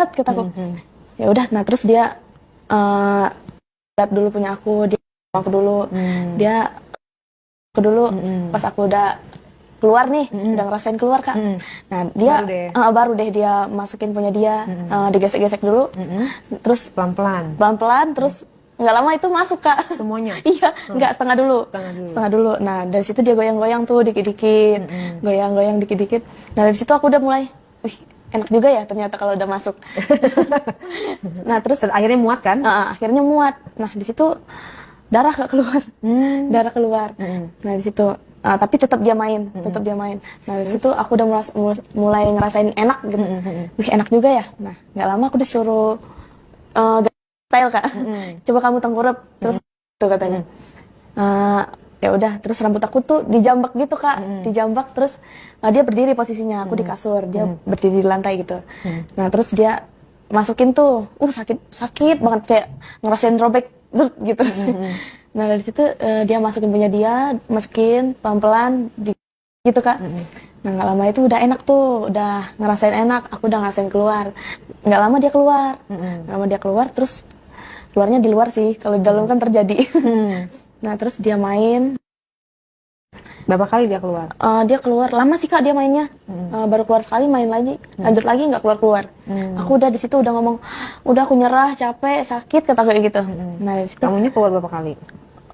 banget kataku. Ya udah, nah terus dia lihat dulu punya aku, dia aku dulu, dia aku dulu pas aku udah keluar nih, udah ngerasain keluar Kak. Nah dia baru deh dia masukin punya dia, digesek-gesek dulu, terus pelan-pelan, terus nggak lama itu masuk Kak. Semuanya? Iya, nggak setengah dulu. Nah dari situ dia goyang-goyang tuh dikit-dikit, goyang-goyang dikit-dikit. Nah dari situ aku udah mulai, wih enak juga ya ternyata kalau udah masuk. Nah terus akhirnya muat kan? Akhirnya muat. Nah di situ darah gak keluar, darah keluar. Nah di situ, tapi tetap dia main, Nah dari situ aku udah mulai ngerasain enak gitu. Wih enak juga ya. Nah nggak lama aku disuruh style Kak. Coba kamu tengkurap, terus tuh katanya. Ya udah, terus rambut aku tuh dijambak gitu Kak, dijambak terus dia berdiri posisinya, aku di kasur, dia berdiri di lantai gitu. Nah terus dia masukin tuh, sakit banget kayak ngerasain robek gitu. Nah dari situ dia masukin pelan-pelan gitu Kak. Nah nggak lama itu udah enak tuh, udah ngerasain enak, aku udah ngerasain keluar. Nggak lama dia keluar, terus keluarnya di luar sih, kalau di dalam kan terjadi. Nah terus dia main. Berapa kali dia keluar? Dia keluar lama sih Kak dia mainnya. Baru keluar sekali, main lagi, lanjut lagi nggak keluar. Aku udah di situ udah ngomong, udah aku nyerah, capek, sakit kata kayak gitu. Nah dari situ. Kamunya keluar berapa kali?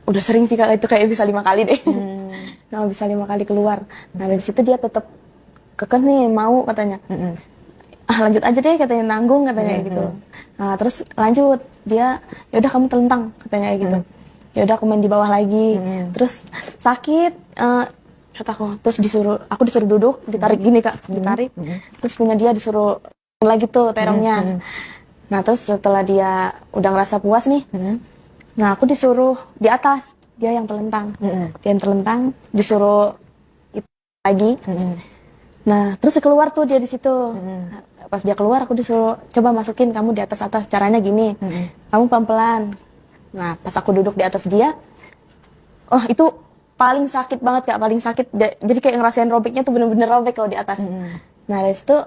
Udah sering sih Kak, itu kayak bisa 5 kali deh. Nah bisa 5 kali keluar. Nah dari situ dia tetap kekeh nih mau katanya. Lanjut aja deh katanya, nanggung katanya gitu. Nah terus lanjut dia, ya udah kamu telentang katanya gitu. Ya udah aku main di bawah lagi, terus sakit, kataku, terus aku disuruh duduk, ditarik gini Kak, ditarik, terus punya dia disuruh lagi tuh terongnya. Nah terus setelah dia udah ngerasa puas nih, nah aku disuruh di atas, dia yang telentang, disuruh lagi. Nah terus keluar tuh dia di situ. Pas dia keluar aku disuruh coba masukin kamu di atas, caranya gini, kamu pelan-pelan. Nah pas aku duduk di atas dia, itu paling sakit banget Kak, paling sakit. Jadi kayak ngerasain robeknya tuh bener-bener robek kalau di atas. Nah dari situ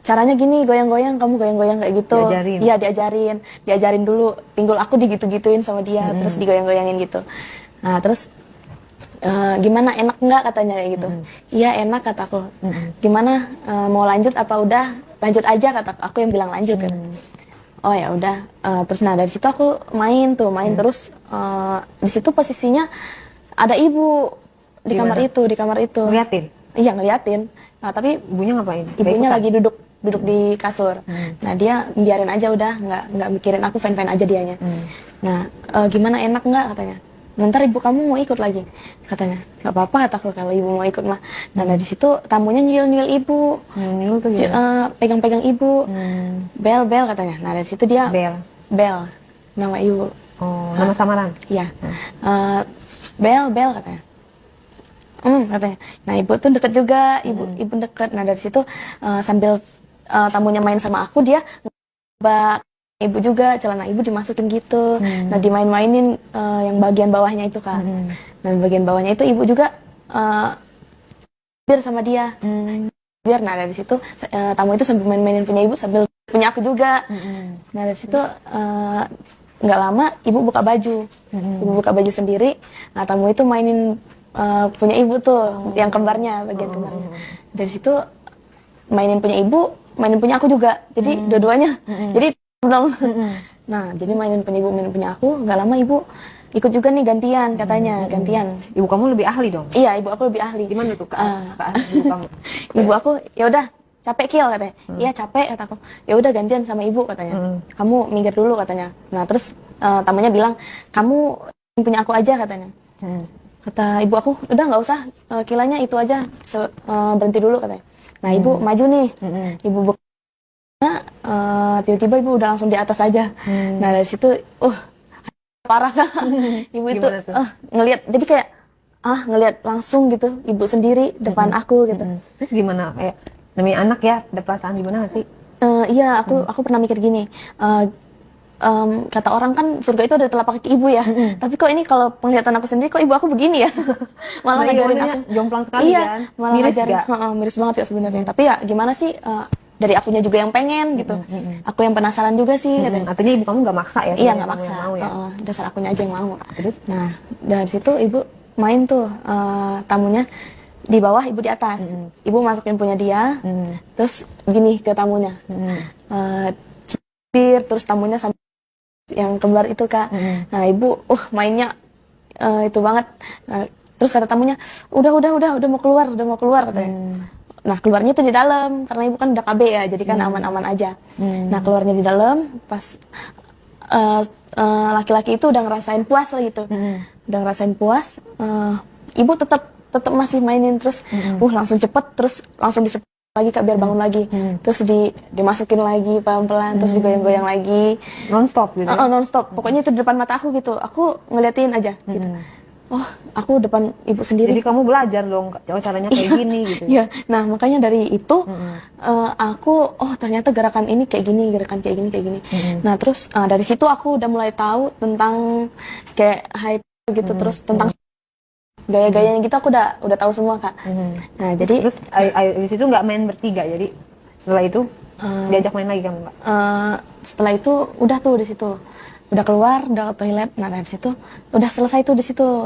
caranya gini, goyang-goyang, kamu goyang-goyang kayak gitu. Iya diajarin dulu, pinggul aku digitu-gituin sama dia, terus digoyang-goyangin gitu. Nah terus gimana, enak nggak katanya kayak gitu. Iya enak kataku. Gimana, mau lanjut apa udah? Lanjut aja kata aku yang bilang lanjut kan. Oh ya udah, terus nah dari situ aku main terus. Di situ posisinya ada ibu di kamar itu. Ngeliatin? Iya ngeliatin. Nah tapi ibunya ngapain? Ibunya lagi duduk di kasur. Nah dia biarin aja udah, nggak mikirin aku, fine aja dianya. Nah gimana, enak nggak katanya. Ntar ibu kamu mau ikut lagi katanya. Nggak apa-apa kataku kalau ibu mau ikut mah. Nah dari situ tamunya nyil ibu, pegang-pegang ibu, bel katanya. Nah dari situ dia bel nama ibu. Nama samaran? Iya. Bel katanya. Katanya. Nah ibu tuh deket juga, ibu deket. Nah dari situ sambil tamunya main sama aku, dia ibu juga, celana ibu dimasukin gitu. Nah dimain-mainin yang bagian bawahnya itu Kak. Dan bagian bawahnya itu ibu juga biar sama dia. Biar, nah dari situ tamu itu sambil main-mainin punya ibu sambil punya aku juga. Nah dari situ nggak lama ibu buka baju. Ibu buka baju sendiri. Nah tamu itu mainin punya ibu tuh, yang kembarnya, bagian kembarnya. Dari situ mainin punya ibu, mainin punya aku juga. Jadi dua-duanya. Jadi nah jadi mainin punya ibu, mainin punya aku. Nggak lama ibu ikut juga nih, gantian katanya. Gantian. Ibu kamu lebih ahli dong? Iya, ibu aku lebih ahli. Gimana tuh ibu kamu? Ibu aku, ya udah capek Kil katanya. Iya capek kataku. Ya udah gantian sama ibu katanya. Kamu minggir dulu katanya. Nah terus tamunya bilang, kamu punya aku aja katanya. Kata ibu aku, udah nggak usah, Kilanya itu aja, berhenti dulu katanya. Nah ibu maju nih, ibu tiba-tiba ibu udah langsung di atas aja. Nah dari situ parah Kak. Ibu itu ngelihat, jadi kayak ngelihat langsung gitu, ibu sendiri depan aku gitu. Terus gimana, kayak namanya anak ya, ada perasaan gimana gak sih? Iya, aku pernah mikir gini, kata orang kan surga itu ada telapak kaki ibu ya. Tapi kok ini kalau penglihatan aku sendiri, kok ibu aku begini ya. Malah ngajarin aku jomplang sekali kan. Malah miris ngajarin, miris banget ya sebenarnya. Tapi ya gimana sih, dari akunya juga yang pengen gitu. Aku yang penasaran juga sih katanya. Artinya ibu kamu nggak maksa ya? Iya, sebenarnya nggak kamu maksa. yang mau ya? Dasar akunya aja yang mau. Terus? Nah, dari situ ibu main tuh, tamunya di bawah, ibu di atas. Ibu masukin punya dia, terus gini ke tamunya. Cipir, terus tamunya sampai yang kembar itu, Kak. Nah, ibu mainnya itu banget. Nah, terus kata tamunya, udah mau keluar katanya. Nah, keluarnya tuh di dalam karena ibu kan udah KB ya, jadi kan aman-aman aja. Nah, keluarnya di dalam pas laki-laki itu udah ngerasain puas lah gitu. Udah ngerasain puas, ibu tetap masih mainin terus. Langsung cepet, terus langsung disepet lagi, Kak, biar bangun lagi. Terus dimasukin lagi pelan-pelan, terus digoyang-goyang lagi. Non-stop gitu? Non-stop. Pokoknya itu di depan mata aku gitu. Aku ngeliatin aja gitu. Aku depan ibu sendiri. Jadi kamu belajar dong caranya kayak gini gitu. Iya. Nah, makanya dari itu aku ternyata gerakan ini kayak gini, gerakan kayak gini. Nah, terus dari situ aku udah mulai tahu tentang kayak hype gitu, terus tentang gaya-gayanya gitu aku udah tahu semua, Kak. Nah, jadi terus di situ nggak main bertiga, jadi setelah itu diajak main lagi kamu, Mbak? Setelah itu udah tuh di situ. Udah keluar, udah ke toilet. Nah, dari situ udah selesai tuh di situ.